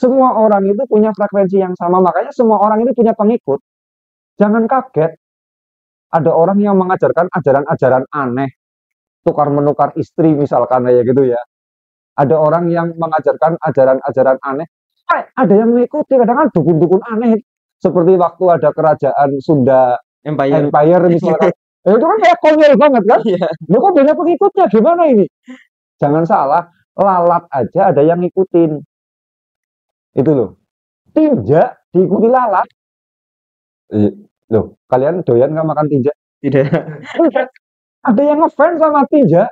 Semua orang itu punya frekuensi yang sama, makanya semua orang itu punya pengikut. Jangan kaget, ada orang yang mengajarkan ajaran-ajaran aneh, tukar-menukar istri misalkan kayak gitu ya. Ada orang yang mengajarkan ajaran-ajaran aneh, ada yang mengikuti, kadang kan dukun-dukun aneh. Seperti waktu ada kerajaan Sunda Empire. Empire misalkan. Itu kan kayak konyol banget kan? Iya. Lu kok banyak pengikutnya, gimana ini? Jangan salah, lalat aja ada yang ngikutin. Itu loh. Tinja diikuti lalat. Loh, kalian doyan nggak makan tinja? Tidak. Ada yang ngefans sama tinja.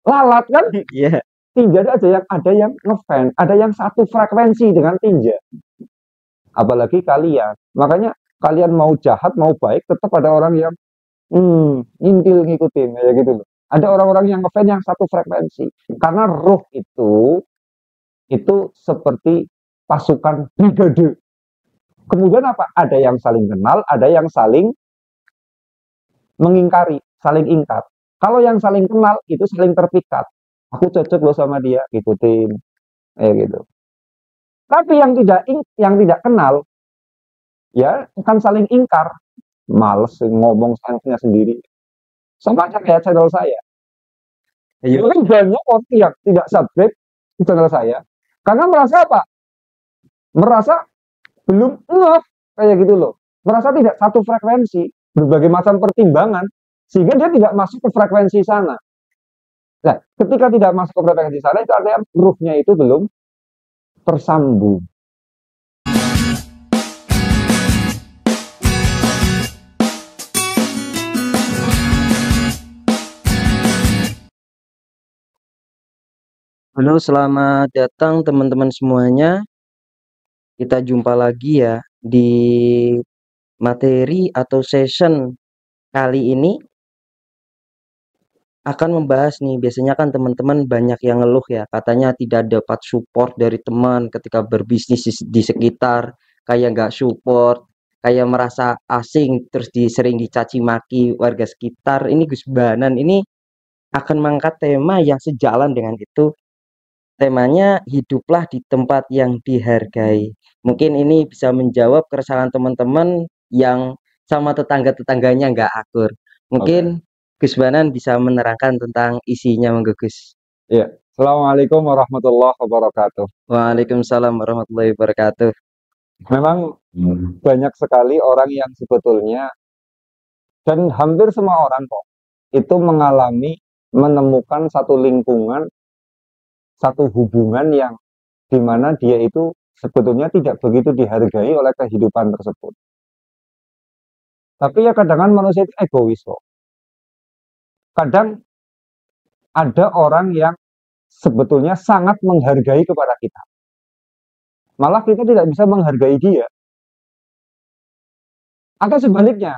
Lalat kan? Iya. Tinja ada yang ngefans, ada yang satu frekuensi dengan tinja. Apalagi kalian. Makanya kalian mau jahat, mau baik, tetap ada orang yang ngintil ngikutin kayak gitu loh. Ada orang-orang yang ngefans yang satu frekuensi. Karena roh itu seperti pasukan brigade. Kemudian apa? Ada yang saling kenal, ada yang saling mengingkari, saling ingkar. Kalau yang saling kenal itu saling terpikat. Aku cocok loh sama dia, ikutin, gitu. Tapi yang tidak kenal, ya akan saling ingkar. Males ngomong sananya sendiri. Sama aja kayak channel saya. Ayo. Mungkin banyak orang yang tidak subscribe di channel saya. Karena merasa apa? Merasa belum kayak gitu loh. Merasa tidak satu frekuensi. Berbagai macam pertimbangan. Sehingga dia tidak masuk ke frekuensi sana. Nah, ketika tidak masuk ke frekuensi sana, itu artinya ruhnya itu belum tersambung. Halo, selamat datang teman-teman semuanya. Kita jumpa lagi ya di materi atau session kali ini akan membahas nih. Biasanya kan teman-teman banyak yang ngeluh ya, katanya tidak dapat support dari teman ketika berbisnis di sekitar, kayak nggak support, kayak merasa asing, terus sering dicaci maki warga sekitar. Ini Gus Banan ini akan mengangkat tema yang sejalan dengan itu. Temanya hiduplah di tempat yang dihargai. Mungkin ini bisa menjawab keresahan teman-teman yang sama tetangga-tetangganya nggak akur. Mungkin Gus Banan bisa menerangkan tentang isinya, Monggo Gus. Iya. Assalamualaikum warahmatullahi wabarakatuh. Waalaikumsalam warahmatullahi wabarakatuh. Memang banyak sekali orang yang sebetulnya, dan hampir semua orang kok, itu menemukan satu lingkungan, satu hubungan yang dimana dia itu sebetulnya tidak begitu dihargai oleh kehidupan tersebut. Tapi ya kadang manusia itu egois kok. Kadang ada orang yang sebetulnya sangat menghargai kepada kita. Malah kita tidak bisa menghargai dia. Atau sebaliknya,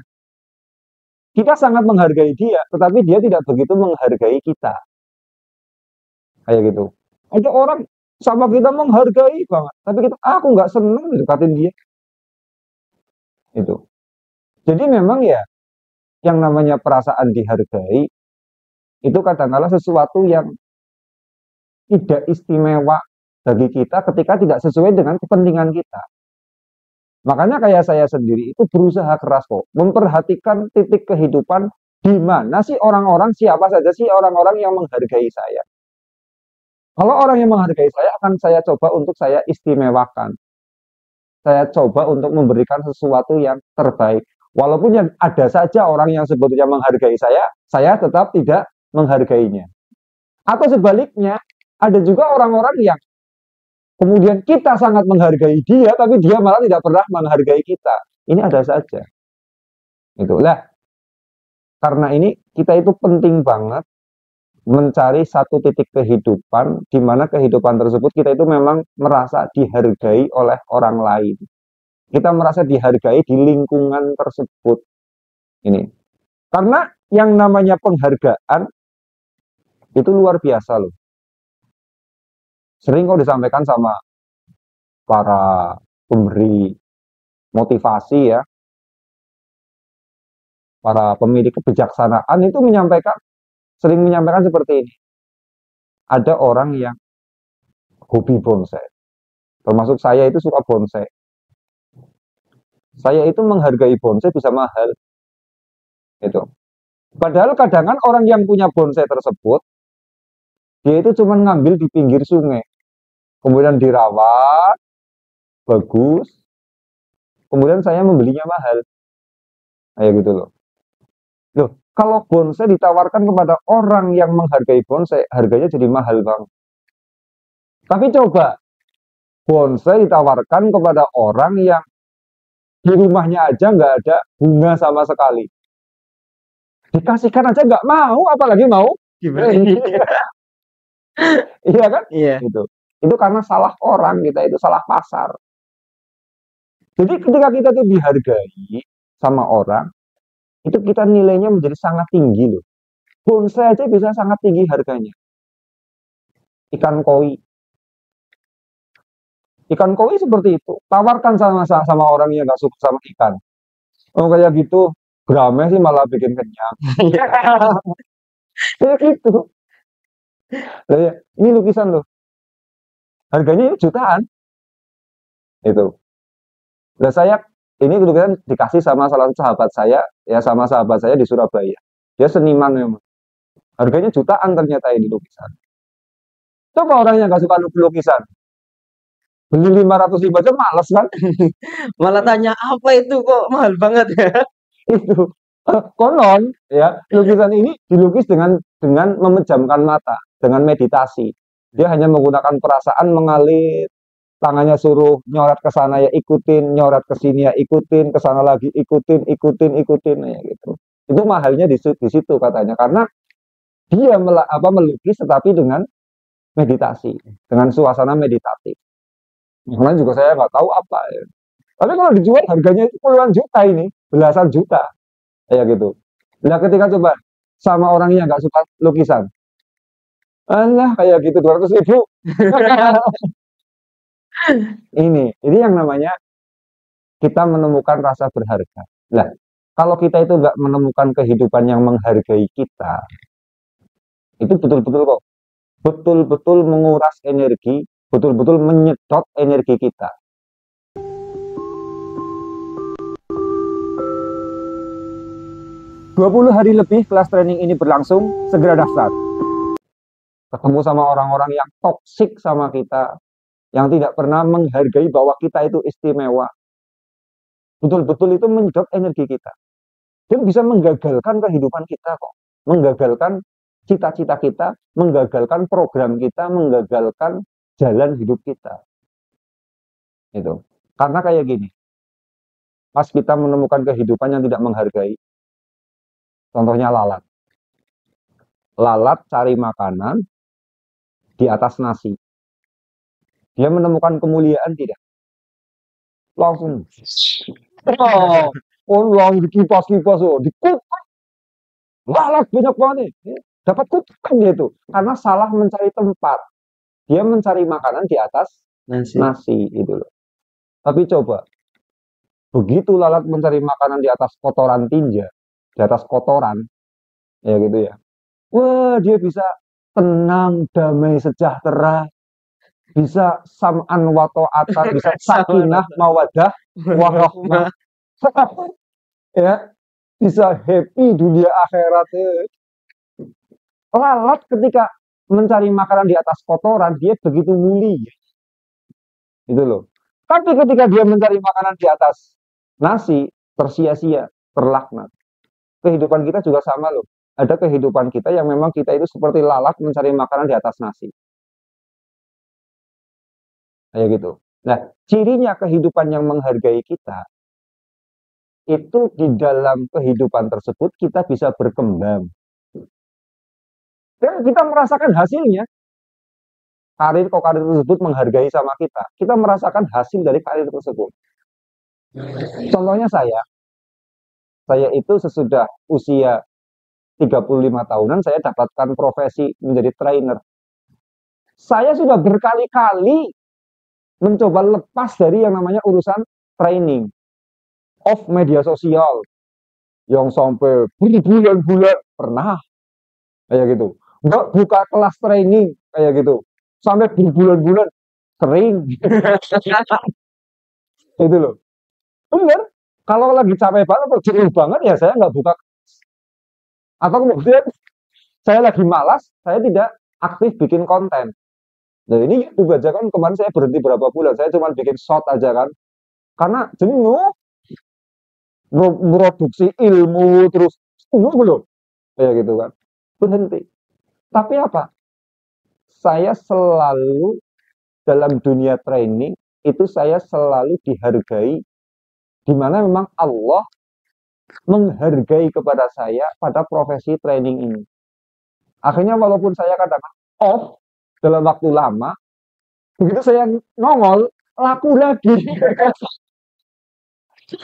kita sangat menghargai dia, tetapi dia tidak begitu menghargai kita. Kayak gitu. Ada orang sama kita menghargai banget, tapi aku nggak seneng deketin dia. Itu. Jadi memang ya, yang namanya perasaan dihargai, itu kadang-kala sesuatu yang tidak istimewa bagi kita ketika tidak sesuai dengan kepentingan kita. Makanya kayak saya sendiri itu berusaha keras kok, memperhatikan titik kehidupan di mana sih orang-orang, siapa saja sih orang-orang yang menghargai saya. Kalau orang yang menghargai saya, akan saya coba untuk saya istimewakan. Saya coba untuk memberikan sesuatu yang terbaik. Walaupun yang ada saja orang yang sebetulnya menghargai saya tetap tidak menghargainya. Atau sebaliknya, ada juga orang-orang yang kemudian kita sangat menghargai dia, tapi dia malah tidak pernah menghargai kita. Ini ada saja. Itulah. Karena ini kita itu penting banget mencari satu titik kehidupan di mana kehidupan tersebut kita itu memang merasa dihargai oleh orang lain. Kita merasa dihargai di lingkungan tersebut. Ini. Karena yang namanya penghargaan itu luar biasa loh. Sering kok disampaikan sama para pemberi motivasi ya, para pemilik kebijaksanaan itu sering menyampaikan seperti ini. Ada orang yang hobi bonsai. Termasuk saya itu suka bonsai. Saya itu menghargai bonsai bisa mahal, gitu. Padahal kadang kan orang yang punya bonsai tersebut, dia itu cuma ngambil di pinggir sungai, kemudian dirawat, bagus, kemudian saya membelinya mahal, kayak gitu loh. Loh, kalau bonsai ditawarkan kepada orang yang menghargai bonsai, harganya jadi mahal bang. Tapi coba, bonsai ditawarkan kepada orang yang di rumahnya aja nggak ada bunga sama sekali. Dikasihkan aja nggak mau, apalagi mau. Iya kan? Iya. Itu karena salah orang, kita itu salah pasar. Jadi ketika kita itu dihargai sama orang, itu kita nilainya menjadi sangat tinggi loh. Bonsai aja bisa sangat tinggi harganya. Ikan koi. Ikan koi seperti itu. Tawarkan sama orang yang nggak suka sama ikan. Oh kayak gitu, gramnya sih malah bikin kenyang. Kayak gitu. Lah ya, ini lukisan loh. Harganya jutaan. Itu. Lah saya ini lukisan dikasih sama salah satu sahabat saya, ya sama sahabat saya di Surabaya. Dia seniman memang. Harganya jutaan ternyata ini lukisan. Coba orang yang nggak suka lukisan, beli 500.000 aja males kan? Malah tanya apa itu kok mahal banget ya? Itu konon ya lukisan ini dilukis dengan memejamkan mata, dengan meditasi. Dia hanya menggunakan perasaan mengalir, tangannya suruh nyoret ke sana ya ikutin, nyoret ke sini ya ikutin, ke sana lagi ikutin ya gitu. Itu mahalnya di situ katanya karena dia melukis tetapi dengan meditasi, dengan suasana meditatif. Kemarin juga saya nggak tahu apa ya. Tapi kalau dijual harganya itu puluhan juta ini, belasan juta, kayak gitu. Nah ketika coba sama orang yang nggak suka lukisan, alah kayak gitu 200.000. Ini yang namanya kita menemukan rasa berharga. Nah, kalau kita itu nggak menemukan kehidupan yang menghargai kita, itu betul-betul kok, betul-betul menguras energi, betul-betul menyedot energi kita. 20 hari lebih kelas training ini berlangsung, segera daftar. Ketemu sama orang-orang yang toksik sama kita, yang tidak pernah menghargai bahwa kita itu istimewa. Betul-betul itu menyedot energi kita. Dan bisa menggagalkan kehidupan kita kok. Menggagalkan cita-cita kita, menggagalkan program kita, menggagalkan jalan hidup kita. Itu. Karena kayak gini, pas kita menemukan kehidupan yang tidak menghargai, contohnya lalat. Lalat cari makanan di atas nasi. Dia menemukan kemuliaan tidak? Langsung. Langsung dikipas-kipas, dikupas. Lalat banyak banget nih. Dapat kutukan dia itu. Karena salah mencari tempat. Dia mencari makanan di atas nasi itu loh. Tapi coba, begitu lalat mencari makanan di atas kotoran tinja, di atas kotoran, ya gitu ya. Wah, dia bisa tenang, damai, sejahtera, bisa sam'an wa ta'atan, bisa sakinah, mawadah, warahmah. Ya, bisa happy dunia akhirat. Lalat ketika mencari makanan di atas kotoran, dia begitu mulia. Itu loh. Tapi ketika dia mencari makanan di atas nasi, tersia-sia, terlaknat. Kehidupan kita juga sama loh. Ada kehidupan kita yang memang kita itu seperti lalat mencari makanan di atas nasi. Kayak gitu. Nah, cirinya kehidupan yang menghargai kita, itu di dalam kehidupan tersebut kita bisa berkembang. Dan kita merasakan hasilnya. Karir tersebut menghargai sama kita. Kita merasakan hasil dari karir tersebut. Contohnya saya itu sesudah usia 35 tahunan, saya dapatkan profesi menjadi trainer. Saya sudah berkali-kali mencoba lepas dari yang namanya urusan training. Off media sosial. Yang sampai berbulan-bulan pernah. Kayak gitu. Nggak buka kelas training. Kayak gitu. Sampai berbulan-bulan Sering. Itu loh. Bener. Kalau lagi capek banget atau jenuh banget ya saya nggak buka. Atau kemudian saya lagi malas, saya tidak aktif bikin konten. Nah ini YouTube aja kan kemarin saya berhenti berapa bulan, saya cuma bikin short aja kan. Karena jenuh, produksi ilmu terus jenuh belum, kayak gitu kan. Berhenti. Tapi apa? Saya selalu dalam dunia training itu saya selalu dihargai di mana memang Allah menghargai kepada saya pada profesi training ini. Akhirnya walaupun saya katakan off dalam waktu lama, begitu saya nongol, laku lagi.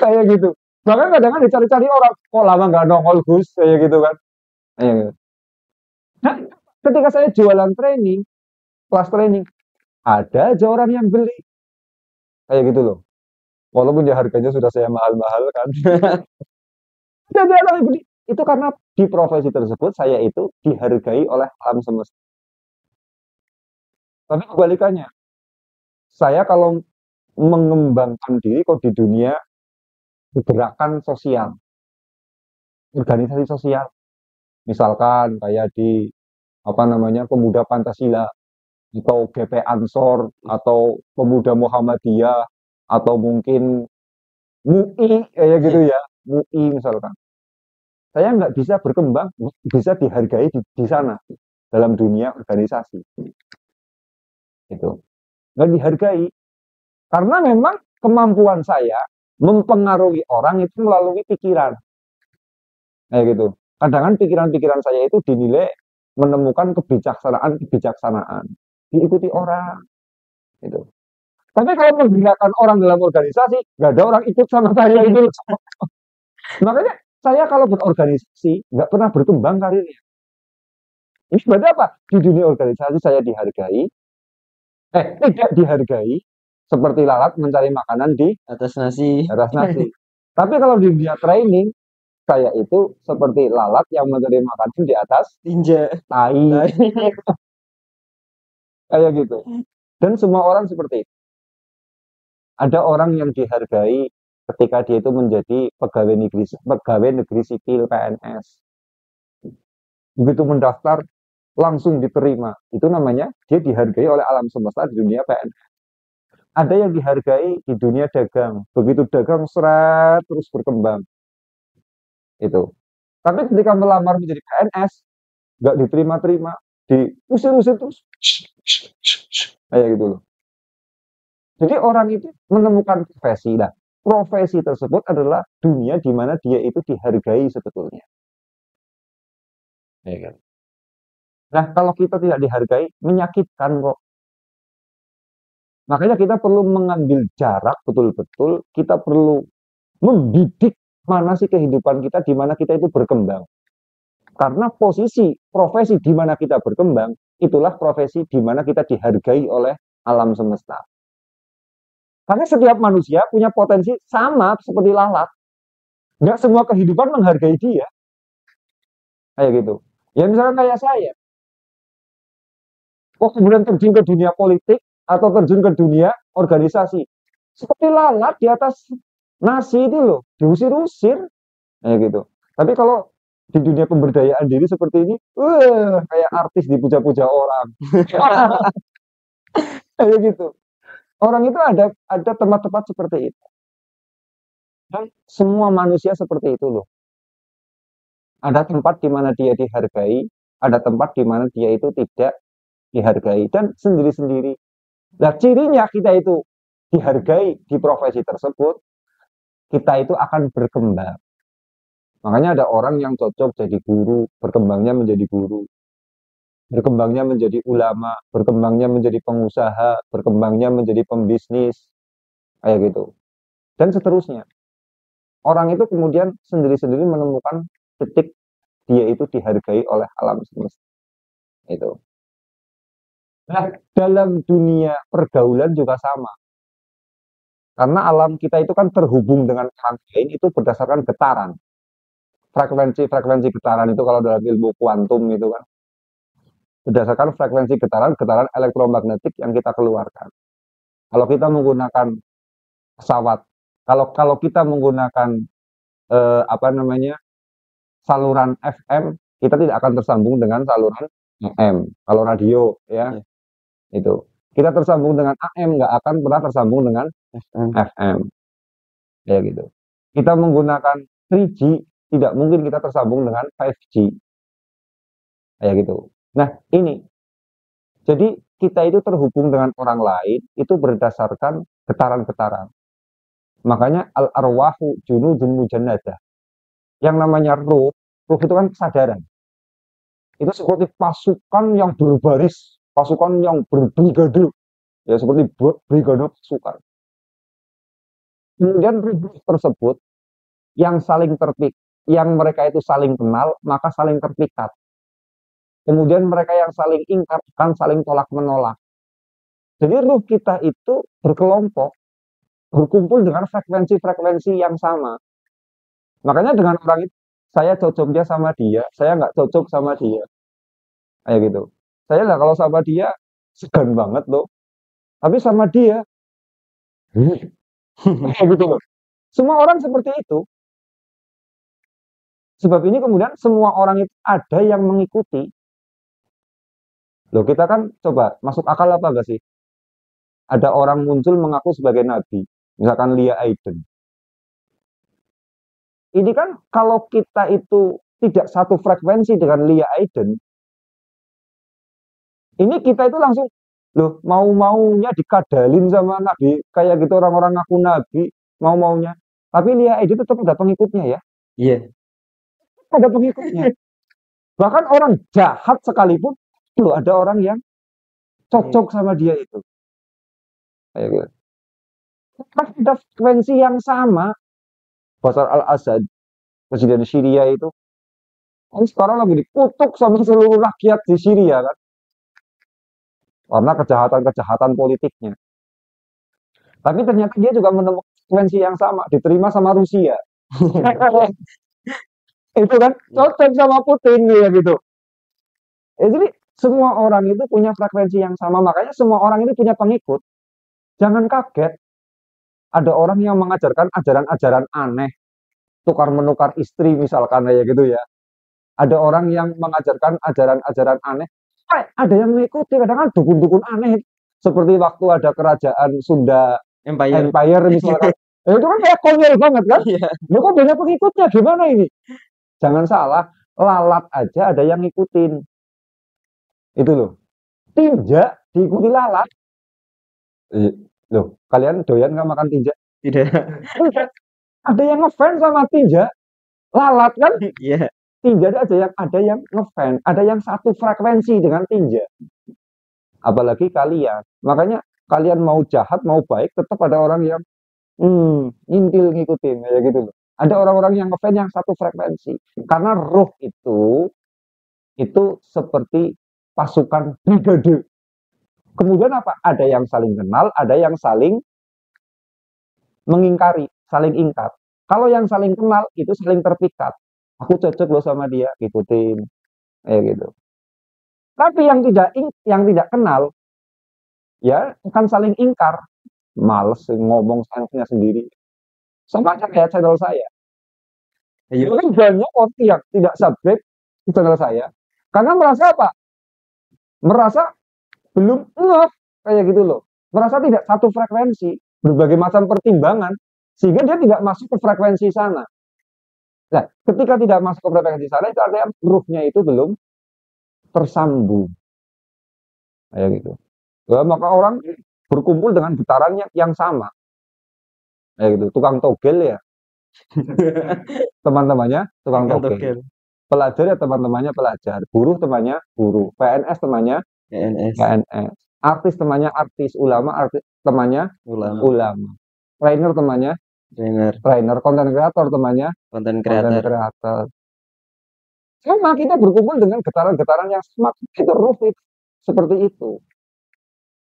Kayak gitu. Bahkan kadang-kadang dicari-cari orang, kok lama nggak nongol Gus, kayak gitu kan. Kayak gitu. Nah, ketika saya jualan training, kelas training, ada aja orang yang beli. Kayak gitu loh. Walaupun ya harganya sudah saya mahal-mahal kan. Ada aja orang yang beli. Itu karena di profesi tersebut saya itu dihargai oleh alam semesta. Tapi kebalikannya, saya kalau mengembangkan diri kok di dunia gerakan sosial, organisasi sosial, misalkan kayak di apa namanya pemuda Pancasila atau GP Ansor atau pemuda Muhammadiyah atau mungkin MUI kayak gitu ya, MUI misalkan. Saya nggak bisa berkembang, bisa dihargai di sana dalam dunia organisasi itu nggak dihargai karena memang kemampuan saya mempengaruhi orang itu melalui pikiran kayak gitu. Kadang-kadang pikiran-pikiran saya itu dinilai menemukan kebijaksanaan diikuti orang gitu. Tapi kalau menggunakan orang dalam organisasi, nggak ada orang ikut sama saya itu. Makanya saya kalau berorganisasi nggak pernah berkembang karirnya. Ini berarti apa? Di dunia organisasi saya dihargai, tidak dihargai, seperti lalat mencari makanan di Atas nasi. atas nasi. Tapi kalau di dunia training, saya itu seperti lalat yang mencari makanan di atas Tinja. tai, kayak gitu. Dan semua orang seperti itu. Ada orang yang dihargai ketika dia itu menjadi pegawai negeri sipil PNS. Begitu mendaftar langsung diterima. Itu namanya dia dihargai oleh alam semesta di dunia PNS. Ada yang dihargai di dunia dagang. Begitu dagang seret terus berkembang. Itu. Tapi ketika melamar menjadi PNS, nggak diterima-terima, diusir-usir terus. Kayak gitu loh. Jadi orang itu menemukan profesi. Nah, profesi tersebut adalah dunia di mana dia itu dihargai sebetulnya. Ya kan? Nah, kalau kita tidak dihargai, menyakitkan kok. Makanya kita perlu mengambil jarak betul-betul, kita perlu membidik mana sih kehidupan kita, di mana kita itu berkembang. Karena posisi, profesi di mana kita berkembang, itulah profesi di mana kita dihargai oleh alam semesta. Karena setiap manusia punya potensi sama seperti lalat. Nggak semua kehidupan menghargai dia. Kayak gitu. Ya misalnya kayak saya. Kok kemudian terjun ke dunia politik atau terjun ke dunia organisasi. Seperti lalat di atas nasi itu loh. Diusir-usir. Kayak gitu. Tapi kalau di dunia pemberdayaan diri seperti ini, kayak artis dipuja-puja orang. Kayak gitu. Orang itu ada tempat-tempat seperti itu. Dan semua manusia seperti itu loh. Ada tempat di mana dia dihargai, ada tempat di mana dia itu tidak dihargai dan sendiri-sendiri. Nah, cirinya kita itu dihargai di profesi tersebut, kita itu akan berkembang. Makanya ada orang yang cocok jadi guru, berkembangnya menjadi guru, berkembangnya menjadi ulama, berkembangnya menjadi pengusaha, berkembangnya menjadi pembisnis, kayak gitu. Dan seterusnya. Orang itu kemudian sendiri-sendiri menemukan titik dia itu dihargai oleh alam semesta. Itu. Nah, dalam dunia pergaulan juga sama. Karena alam kita itu kan terhubung dengan orang lain itu berdasarkan getaran. Frekuensi getaran itu kalau dalam ilmu kuantum itu kan berdasarkan frekuensi getaran elektromagnetik yang kita keluarkan. Kalau kita menggunakan pesawat, kalau kita menggunakan apa namanya, saluran FM, kita tidak akan tersambung dengan saluran AM. Kalau radio ya, Iya. itu. Kita tersambung dengan AM, nggak akan pernah tersambung dengan FM. FM. Ya gitu. Kita menggunakan 3G, tidak mungkin kita tersambung dengan 5G. Kayak gitu. Nah, ini. Jadi kita itu terhubung dengan orang lain itu berdasarkan getaran-getaran. Makanya al-arwahu junudun mujannadah. Yang namanya ruh itu kan kesadaran. Itu seperti pasukan yang berbaris, pasukan yang berbrigade, ya seperti brigade pasukan. Kemudian ruh tersebut yang saling yang mereka itu saling kenal, maka saling terpikat. Kemudian mereka yang saling ingkar akan saling tolak menolak. Jadi ruh kita itu berkelompok, berkumpul dengan frekuensi-frekuensi yang sama. Makanya dengan orang itu, saya cocoknya sama dia, saya nggak cocok sama dia. Kayak gitu. Saya lah kalau sama dia, segan banget loh. Tapi sama dia, kayak gitu loh. Semua orang seperti itu. Sebab ini kemudian semua orang itu ada yang mengikuti. Loh kita kan coba, masuk akal apa enggak sih? Ada orang muncul mengaku sebagai nabi, misalkan Lia Aiden. Ini kan kalau kita itu tidak satu frekuensi dengan Lia Aiden, ini kita itu langsung, loh mau-maunya dikadalin sama nabi, kayak gitu orang-orang ngaku nabi, mau-maunya. Tapi Lia Aiden tetap ada pengikutnya ya. Iya. Ada pengikutnya. Bahkan orang jahat sekalipun, loh ada orang yang cocok sama dia itu. Kayak gitu. Ada frekuensi yang sama. Bashar al-Assad, presiden Syria itu, kan sekarang lagi dikutuk sama seluruh rakyat di Syria kan, karena kejahatan-kejahatan politiknya. Tapi ternyata dia juga menemukan frekuensi yang sama, diterima sama Rusia. Itu kan cocok sama Putin ya gitu. Jadi semua orang itu punya frekuensi yang sama, makanya semua orang itu punya pengikut. Jangan kaget, ada orang yang mengajarkan ajaran-ajaran aneh, tukar-menukar istri misalkan kayak gitu ya. Ada orang yang mengajarkan ajaran-ajaran aneh, ada yang mengikuti, kadang kan dukun-dukun aneh. Seperti waktu ada kerajaan Sunda Empire misalkan. Itu kan kayak konyol banget kan? Iya. Lu kok banyak pengikutnya, gimana ini? Jangan salah, lalat aja ada yang ngikutin. Itu loh. Tinja diikuti lalat. Loh, kalian doyan nggak makan tinja? Tidak. Ada yang ngefans sama tinja. Lalat kan? Iya. Tinja ada yang ngefans, ada yang satu frekuensi dengan tinja. Apalagi kalian. Makanya kalian mau jahat, mau baik, tetap ada orang yang ngintil ngikutin kayak gitu loh. Ada orang-orang yang ngefans yang satu frekuensi. Karena roh itu seperti pasukan brigade. Kemudian apa? Ada yang saling kenal, ada yang saling mengingkari, saling ingkar. Kalau yang saling kenal itu saling terpikat. Aku cocok loh sama dia, ikutin, kayak gitu. Tapi yang tidak kenal, ya akan saling ingkar. Males ngomong sayangnya sendiri. Sama aja kayak channel saya. Ayo. Kan banyak orang yang tidak subscribe di channel saya. Karena merasa apa? Merasa belum ngeh, kayak gitu loh. Merasa tidak satu frekuensi, berbagai macam pertimbangan, sehingga dia tidak masuk ke frekuensi sana. Nah, ketika tidak masuk ke frekuensi sana, itu artinya ruhnya itu belum tersambung. Kayak gitu. Ya, maka orang berkumpul dengan getaran yang sama. Kayak gitu. Tukang togel ya. Teman-temannya tukang togel. Pelajar ya teman-temannya pelajar. Buruh temannya buruh. PNS temannya PNS. Artis temannya artis. Ulama temannya ulama. Trainer temannya trainer. Konten kreator temannya konten kreator. Sama kita berkumpul dengan getaran-getaran yang sama. Itu ruh itu. Seperti itu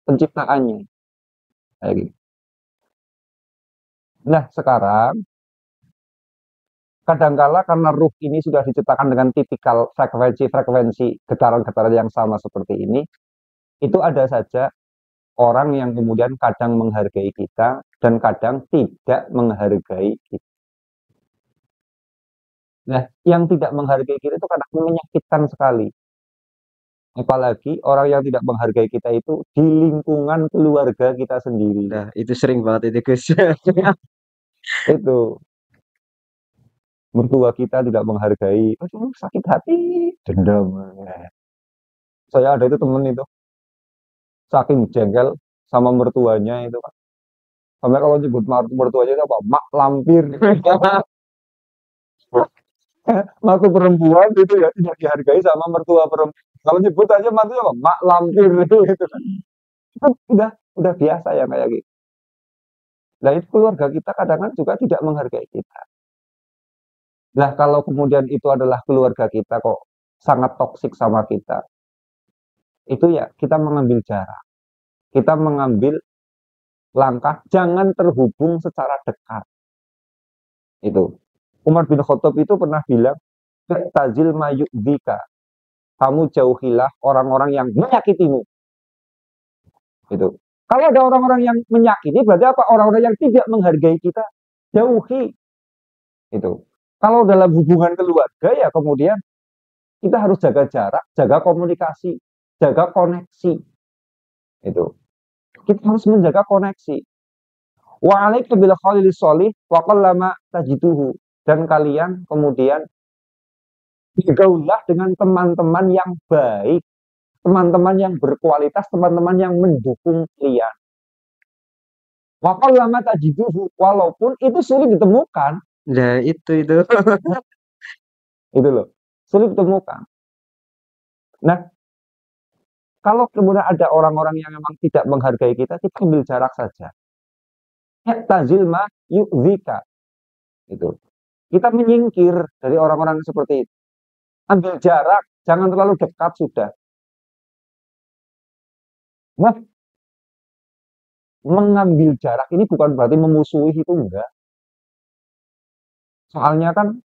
penciptaannya. Kayak gitu. Nah, sekarang kadangkala karena ruh ini sudah diciptakan dengan tipikal frekuensi getaran-getaran yang sama seperti ini, itu ada saja orang yang kemudian kadang menghargai kita dan kadang tidak menghargai kita. Nah, yang tidak menghargai kita itu kadang menyakitkan sekali. Apalagi orang yang tidak menghargai kita itu di lingkungan keluarga kita sendiri. Nah, itu sering banget itu, Gus. Itu mertua kita tidak menghargai, aduh sakit hati, dendam. Saya ada itu temen itu, saking jengkel sama mertuanya itu Pak. Sampai kalau nyebut mertuanya itu apa? Mak lampir. Mantu perempuan itu ya tidak dihargai sama mertua perempuan. Kalau nyebut aja mantu apa? Mak lampir itu kan. Itu udah biasa ya kayak gitu. Nah itu keluarga kita kadang-kadang juga tidak menghargai kita. Nah kalau kemudian itu adalah keluarga kita kok sangat toksik sama kita, itu ya kita mengambil jarak. Kita mengambil langkah jangan terhubung secara dekat. Itu. Umar bin Khattab itu pernah bilang, "Tazil mayu'dzika." Kamu jauhilah orang-orang yang menyakitimu. Itu. Kalau ada orang-orang yang menyakiti, berarti apa? Orang-orang yang tidak menghargai kita, jauhi. Itu. Kalau dalam hubungan keluarga ya kemudian kita harus jaga jarak, jaga komunikasi, jaga koneksi. Itu. Kita harus menjaga koneksi. Wa alaika bil khalilis sholih wa qallama tajiduhu. Dan kalian kemudian bergaulah dengan teman-teman yang baik, teman-teman yang berkualitas, teman-teman yang mendukung kalian. Wa qallama tajiduhu, walaupun itu sulit ditemukan. Nah, itu. Itu loh, sulit ditemukan. Nah, kalau kemudian ada orang-orang yang memang tidak menghargai kita ambil jarak saja. Tazil ma yu'dzika. Itu. Kita menyingkir dari orang-orang seperti itu. Ambil jarak, jangan terlalu dekat sudah. Nah, mengambil jarak ini bukan berarti memusuhi, itu enggak. Soalnya kan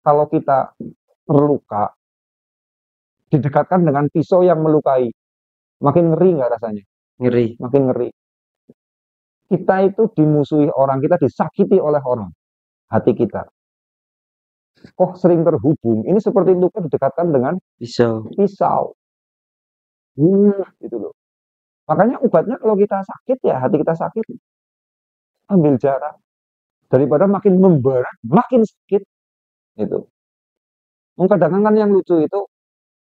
kalau kita terluka, didekatkan dengan pisau yang melukai, makin ngeri nggak rasanya? Ngeri. Makin ngeri. Kita itu dimusuhi orang, kita disakiti oleh orang, hati kita. Kok sering terhubung? Ini seperti itu kan didekatkan dengan Pisau. Gitu loh. Makanya obatnya kalau kita sakit ya, hati kita sakit, ambil jarak. Daripada makin membara, makin sakit. Itu. Kadang-kadang kan yang lucu itu,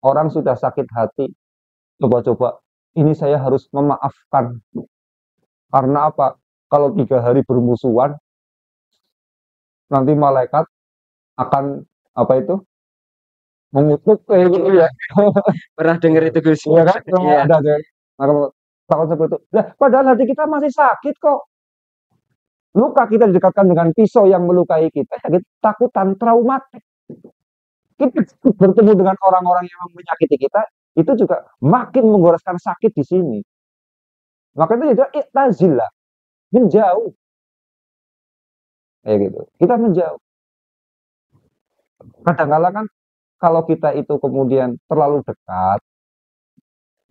orang sudah sakit hati, coba-coba, ini saya harus memaafkan. Karena apa? Kalau 3 hari bermusuhan, nanti malaikat akan apa itu? Mengutuk kayak gitu ya. Pernah dengar itu, Gus? Iya kan? Iya. Ada. Nah, kalau takut seperti itu. Nah, padahal hati kita masih sakit kok. Luka kita didekatkan dengan pisau yang melukai kita, ya kita takutan, traumatik. Kita bertemu dengan orang-orang yang menyakiti kita, itu juga makin menggoreskan sakit di sini. Maka itu juga iktazillah, menjauh. Kayak gitu. Kita menjauh. Kadang-kala kan kalau kita itu kemudian terlalu dekat,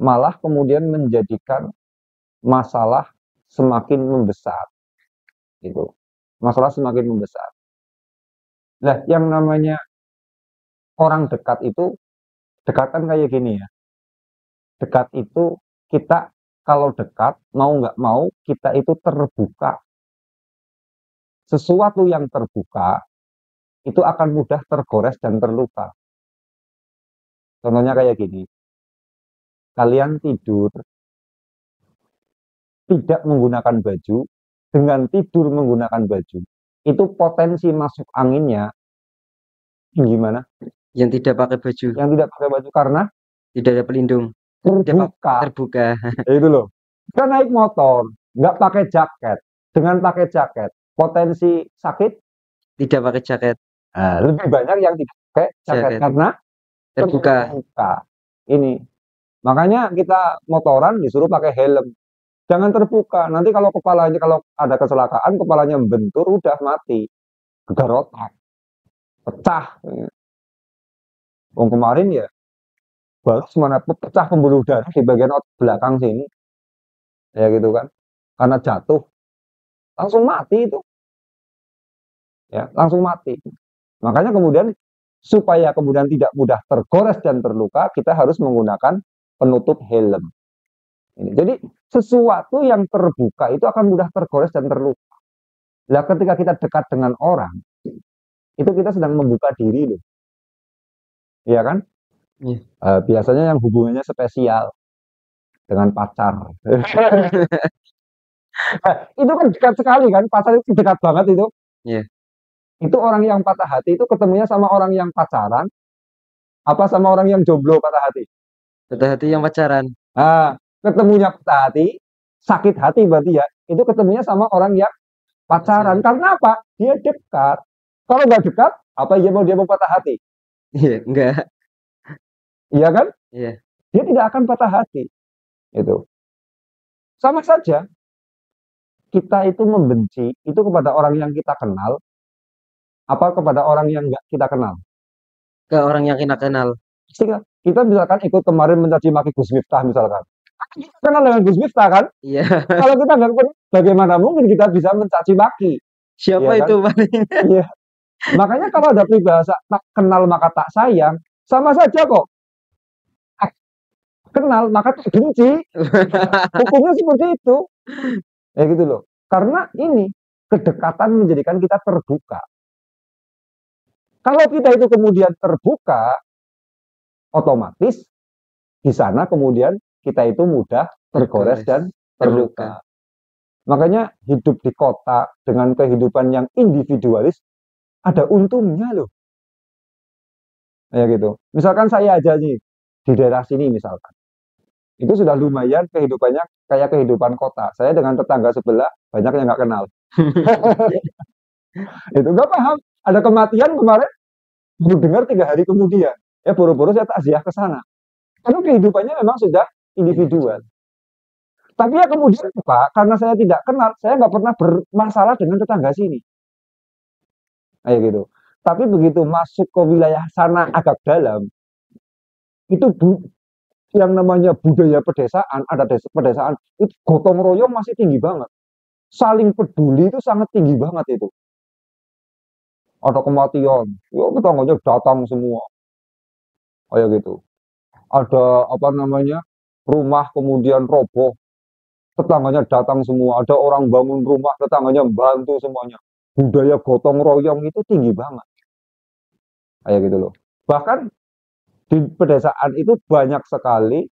malah kemudian menjadikan masalah semakin membesar. Gitu. Masalah semakin membesar. Nah, yang namanya orang dekat itu, dekat kan kayak gini ya. Dekat itu kita kalau dekat, mau nggak mau, kita itu terbuka. Sesuatu yang terbuka, itu akan mudah tergores dan terluka. Contohnya kayak gini. Kalian tidur, tidak menggunakan baju, dengan tidur menggunakan baju, itu potensi masuk anginnya gimana? Yang tidak pakai baju. Yang tidak pakai baju karena Tidak ada pelindung. terbuka. Itu loh. Kita naik motor, nggak pakai jaket. Dengan pakai jaket, potensi sakit Tidak pakai jaket. lebih banyak yang tidak pakai jaket karena terbuka. Ini. Makanya kita motoran disuruh pakai helm. Jangan terbuka. Nanti kalau ada kecelakaan, kepalanya membentur, udah mati. Gegar otak. Pecah. Kemarin ya, baru mana pecah pembuluh darah di bagian otak belakang sini. ya gitu kan. Karena jatuh langsung mati itu, ya, langsung mati. Makanya kemudian supaya kemudian tidak mudah tergores dan terluka, kita harus menggunakan penutup helm. Jadi sesuatu yang terbuka itu akan mudah tergores dan terluka. Nah, ketika kita dekat dengan orang, itu kita sedang membuka diri loh, ya kan? Iya. Biasanya yang hubungannya spesial dengan pacar. Itu kan dekat sekali kan, pacar itu dekat banget itu. Iya. Itu orang yang patah hati itu ketemunya sama orang yang pacaran, apa sama orang yang jomblo patah hati? Patah hati yang pacaran. Nah, ketemunya patah hati, sakit hati berarti ya, itu ketemunya sama orang yang pacaran. Pacaran. Karena apa? Dia dekat. Kalau nggak dekat, apa dia mau patah hati? Iya, enggak. Iya kan? Iya. Dia tidak akan patah hati. Itu. Sama saja, kita itu membenci itu kepada orang yang kita kenal, apa kepada orang yang nggak kita kenal. Ke orang yang kita kenal. Kita misalkan ikut kemarin mencaci maki Gus Miftah misalkan. Kita kenal dengan Gus Miftah kan? Iya. Kalau kita nggak kenal, bagaimana mungkin kita bisa mencaci maki? Siapa Iya kan? itu paling? Iya. Makanya kalau ada peribahasa tak kenal maka tak sayang, sama saja kok. Kenal maka tak benci. Hukumnya seperti itu. Ya gitu loh. Karena ini kedekatan menjadikan kita terbuka. Kalau kita itu kemudian terbuka, otomatis di sana kemudian kita itu mudah tergores Tergores. dan Terluka. terluka. Makanya hidup di kota dengan kehidupan yang individualis ada untungnya loh. Ya gitu. Misalkan saya aja nih di daerah sini misalkan. Itu sudah lumayan kehidupannya kayak kehidupan kota. Saya dengan tetangga sebelah banyak yang nggak kenal. Itu nggak paham. Ada kematian kemarin, baru dengar 3 hari kemudian. Ya buru-buru saya takziah ke sana. Karena kehidupannya memang sudah individual. Tapi ya kemudian Pak, karena saya tidak kenal, saya nggak pernah bermasalah dengan tetangga sini. Kayak gitu. Tapi begitu masuk ke wilayah sana agak dalam, itu yang namanya budaya pedesaan, ada pedesaan, itu gotong royong masih tinggi banget. Saling peduli itu sangat tinggi banget itu. Ada kematian, ya tetangganya datang semua. Kayak gitu. Ada apa namanya, rumah kemudian roboh, tetangganya datang semua. Ada orang bangun rumah, tetangganya bantu semuanya. Budaya gotong royong itu tinggi banget. Kayak gitu loh. Bahkan di pedesaan itu banyak sekali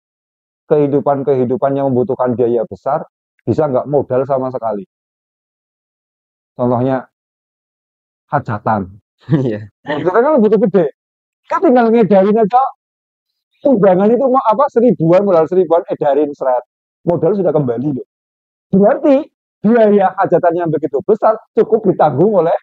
kehidupan-kehidupan yang membutuhkan biaya besar, bisa nggak modal sama sekali. Contohnya hajatan. Iya. Hajatan kan butuh gede. Kan tinggal ngedarin aja undangan itu mau apa seribuan, modal seribuan, edarin seret. Modal sudah kembali loh. Berarti biaya hajatan yang begitu besar cukup ditanggung oleh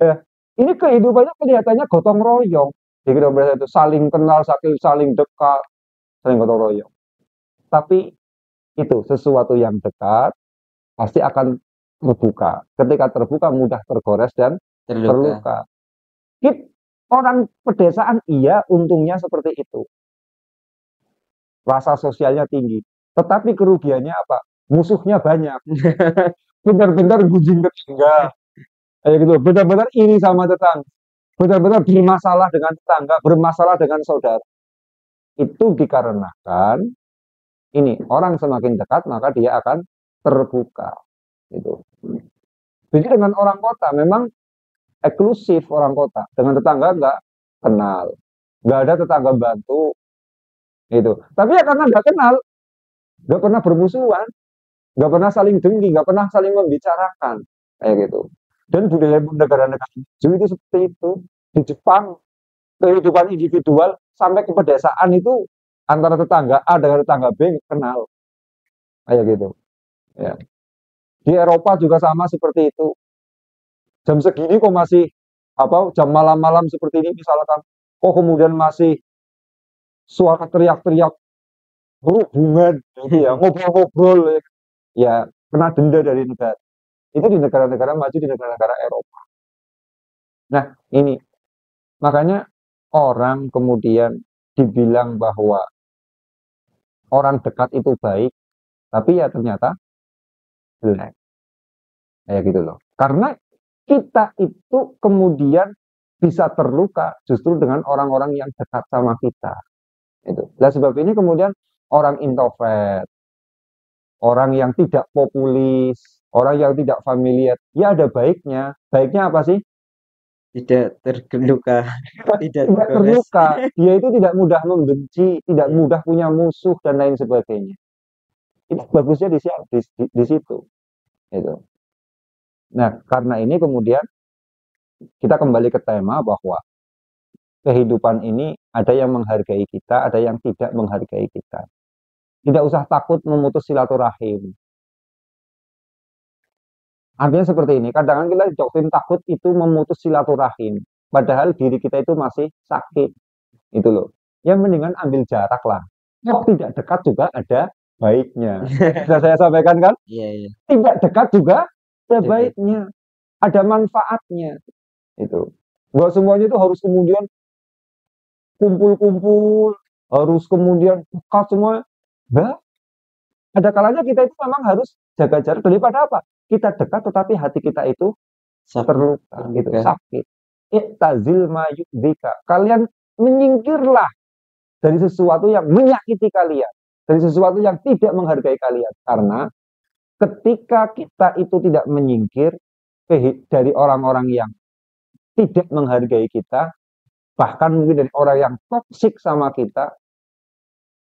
ya, ini kehidupannya kelihatannya gotong royong. Jadi kita itu saling kenal, saling dekat, saling gotong royong. Tapi itu sesuatu yang dekat pasti akan terbuka. Ketika terbuka mudah tergores dan Terluka. terluka. Orang pedesaan iya untungnya seperti itu. Rasa sosialnya tinggi. Tetapi kerugiannya apa? Musuhnya banyak. Benar-benar gunjing tetangga. Kayak gitu. Benar-benar iri sama tetangga. Benar-benar bermasalah dengan tetangga, bermasalah dengan saudara. Itu dikarenakan ini orang semakin dekat maka dia akan terbuka. Gitu. Jadi dengan orang kota memang eksklusif orang kota. Dengan tetangga nggak kenal. Nggak ada tetangga bantu. Gitu. Tapi ya karena nggak kenal, nggak pernah bermusuhan, nggak pernah saling dengki, nggak pernah saling membicarakan. Kayak gitu. Dan budaya negara-negara maju itu seperti itu. Di Jepang, kehidupan individual sampai ke pedesaan itu antara tetangga A dengan tetangga B kenal. Kayak gitu. Ya. Di Eropa juga sama seperti itu. Jam segini kok masih apa jam malam-malam seperti ini misalkan kok kemudian masih suara teriak-teriak berhubungan gitu ya ngobrol-ngobrol ya kena denda dari negara itu di negara-negara maju di negara-negara Eropa. Nah ini makanya orang kemudian dibilang bahwa orang dekat itu baik, tapi ya ternyata jelek. Kayak gitu loh. Karena kita itu kemudian bisa terluka justru dengan orang-orang yang dekat sama kita. Itu. Nah, sebab ini kemudian orang introvert, orang yang tidak populis, orang yang tidak familiar, ya ada baiknya. Baiknya apa sih? Tidak terluka, tidak Tidak tergores. terluka, dia itu tidak mudah membenci, tidak mudah punya musuh dan lain sebagainya. Itu bagusnya di situ. Itu. Nah, karena ini kemudian kita kembali ke tema bahwa kehidupan ini ada yang menghargai kita, ada yang tidak menghargai kita. Tidak usah takut memutus silaturahim. Artinya seperti ini, kadang-kadang kita didoktrin takut itu memutus silaturahim. Padahal diri kita itu masih sakit. Itu loh. Ya mendingan ambil jarak lah. Oh, tidak dekat juga ada baiknya. Sudah saya sampaikan kan? Iya, iya. Tidak dekat juga ada Ada baik. baiknya. Ada manfaatnya. Itu. Nggak semuanya itu harus kemudian kumpul-kumpul, harus kemudian dekat semua. Enggak. Ada kalanya kita itu memang harus jaga jarak daripada apa? Kita dekat tetapi hati kita itu Sakit terluka, gitu, terluka. sakit. Iktazil mayudika. Kalian menyingkirlah dari sesuatu yang menyakiti kalian, dari sesuatu yang tidak menghargai kalian. Karena ketika kita itu tidak menyingkir dari orang-orang yang tidak menghargai kita, bahkan mungkin dari orang yang toksik sama kita,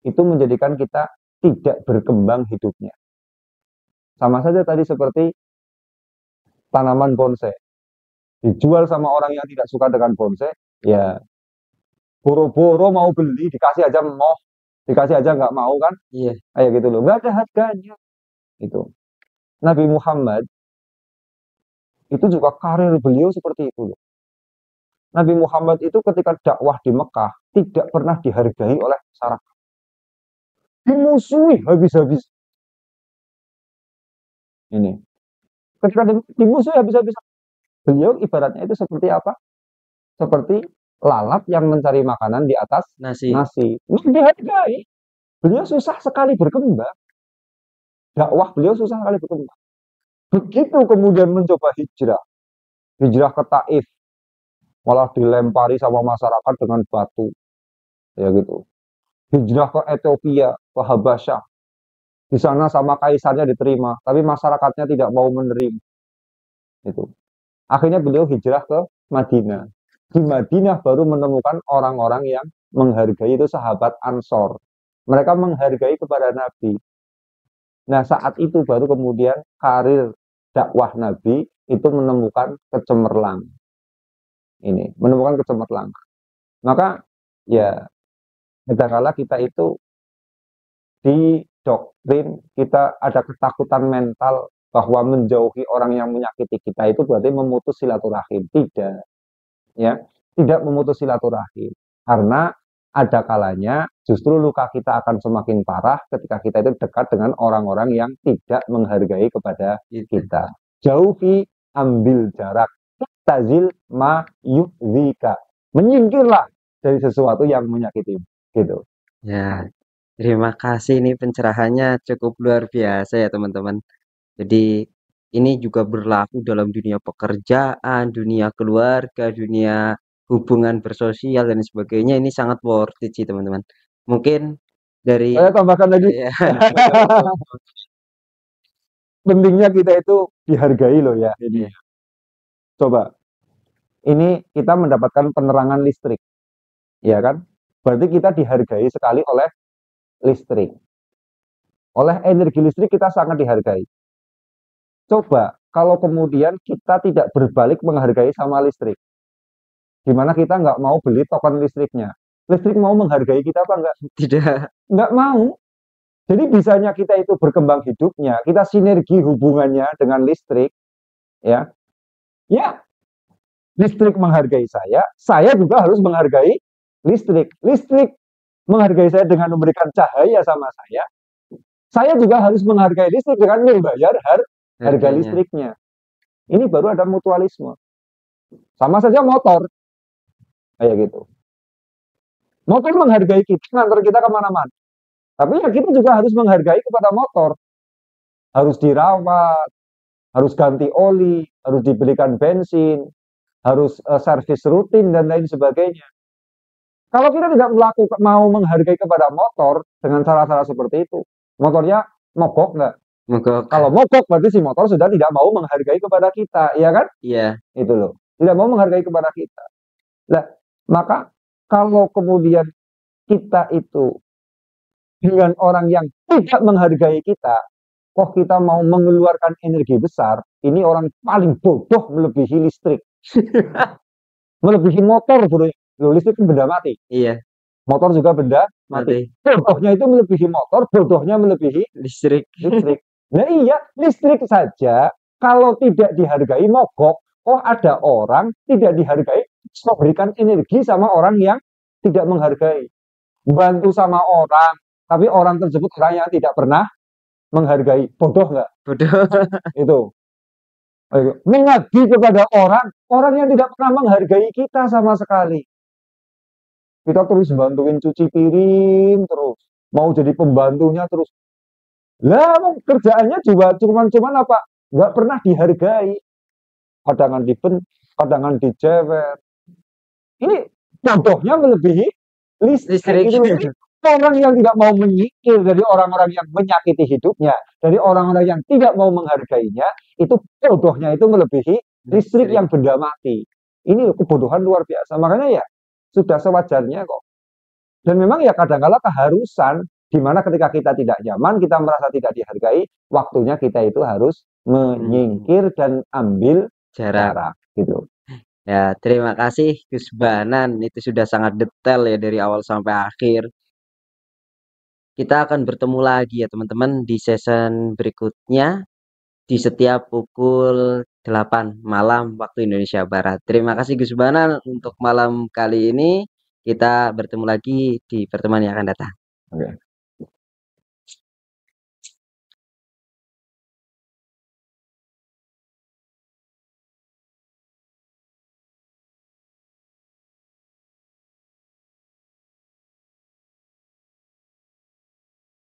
itu menjadikan kita tidak berkembang hidupnya. Sama saja tadi seperti tanaman bonsai. Dijual sama orang yang tidak suka dengan bonsai, ya boro-boro mau beli, dikasih aja mau, dikasih aja nggak mau kan, Iya, kayak gitu loh, nggak ada harganya. Itu Nabi Muhammad itu juga karir beliau seperti itu loh. Nabi Muhammad itu ketika dakwah di Mekah tidak pernah dihargai oleh masyarakat, dimusuhi habis-habis. Ini ketika dimusuhi habis-habis, beliau ibaratnya itu seperti apa? Seperti lalat yang mencari makanan di atas nasi. nasi. Nggak dihargai. Beliau susah sekali berkembang. Dakwah beliau susah sekali berkembang. Begitu kemudian mencoba hijrah, hijrah ke Taif, malah dilempari sama masyarakat dengan batu, ya gitu. Hijrah ke Ethiopia, ke Habasyah, di sana sama kaisarnya diterima, tapi masyarakatnya tidak mau menerima. Itu. Akhirnya beliau hijrah ke Madinah. Di Madinah baru menemukan orang-orang yang menghargai, itu sahabat Ansor. Mereka menghargai kepada Nabi. Nah, saat itu baru kemudian karir dakwah Nabi itu menemukan kecemerlang. Ini, menemukan kecemerlang. Maka ya kadang-kala kita itu didoktrin, kita ada ketakutan mental bahwa menjauhi orang yang menyakiti kita itu berarti memutus silaturahim. Tidak, ya, tidak memutus silaturahim. Karena ada kalanya justru luka kita akan semakin parah ketika kita itu dekat dengan orang-orang yang tidak menghargai kepada Gitu. kita. Jauhi, ambil jarak. Tazil ma yu'dzika. Menyingkirlah dari sesuatu yang menyakiti. Gitu. Ya, terima kasih, ini pencerahannya cukup luar biasa ya teman-teman. Jadi ini juga berlaku dalam dunia pekerjaan, dunia keluarga, dunia hubungan bersosial dan sebagainya. Ini sangat worth it sih teman-teman. Mungkin dari Saya tambahkan lagi, ya, pentingnya kita itu dihargai loh ya. Ini. ya, Coba, ini kita mendapatkan penerangan listrik, ya kan? Berarti kita dihargai sekali oleh listrik. Oleh energi listrik kita sangat dihargai. Coba, kalau kemudian kita tidak berbalik menghargai sama listrik, gimana kita nggak mau beli token listriknya? Listrik mau menghargai kita apa enggak? tidak, Nggak mau. Jadi bisanya kita itu berkembang hidupnya, kita sinergi hubungannya dengan listrik, ya. Ya, listrik menghargai saya juga harus menghargai listrik. Listrik menghargai saya dengan memberikan cahaya sama saya juga harus menghargai listrik dengan membayar harga harganya. listriknya. Ini baru ada mutualisme. Sama saja motor, kayak gitu. Motor menghargai kita, ngantar kita kemana-mana. Tapi ya kita juga harus menghargai kepada motor, harus dirawat, harus ganti oli, harus dibelikan bensin, harus servis rutin dan lain sebagainya. Kalau kita tidak mau menghargai kepada motor dengan cara-cara seperti itu, motornya mogok nggak? Mogok. Kalau mogok berarti si motor sudah tidak mau menghargai kepada kita, ya kan? Iya. Itu loh, tidak mau menghargai kepada kita. Nah, maka kalau kemudian kita itu dengan orang yang tidak menghargai kita, kok kita mau mengeluarkan energi besar, ini orang paling bodoh melebihi listrik. Melebihi motor, listrik itu benda mati. Iya. Motor juga benda mati. Bodohnya itu melebihi motor, bodohnya melebihi listrik. Nah iya, listrik saja kalau tidak dihargai mogok. Oh ada orang tidak dihargai, memberikan energi sama orang yang tidak menghargai. Bantu sama orang, tapi orang tersebut orang yang tidak pernah menghargai. Bodoh nggak? Bodoh. Itu. Mengabdi kepada orang yang tidak pernah menghargai kita sama sekali. Kita terus bantuin cuci piring terus, mau jadi pembantunya terus. Lah kerjaannya juga cuman apa? Nggak pernah dihargai. Kadang kadang dijewer. Ini bodohnya melebihi listrik. Orang yang tidak mau menyikir dari orang-orang yang menyakiti hidupnya, dari orang-orang yang tidak mau menghargainya, itu bodohnya itu melebihi listrik yang benda mati. Ini kebodohan luar biasa. Makanya ya sudah sewajarnya kok. Dan memang ya kadang-kala keharusan, di mana ketika kita tidak nyaman, kita merasa tidak dihargai, waktunya kita itu harus menyingkir dan ambil jarak gitu. Ya, terima kasih Gus Banan. Itu sudah sangat detail ya dari awal sampai akhir. Kita akan bertemu lagi ya teman-teman di season berikutnya di setiap pukul 8 malam waktu Indonesia Barat. Terima kasih Gus Banan untuk malam kali ini. Kita bertemu lagi di pertemuan yang akan datang. Oke.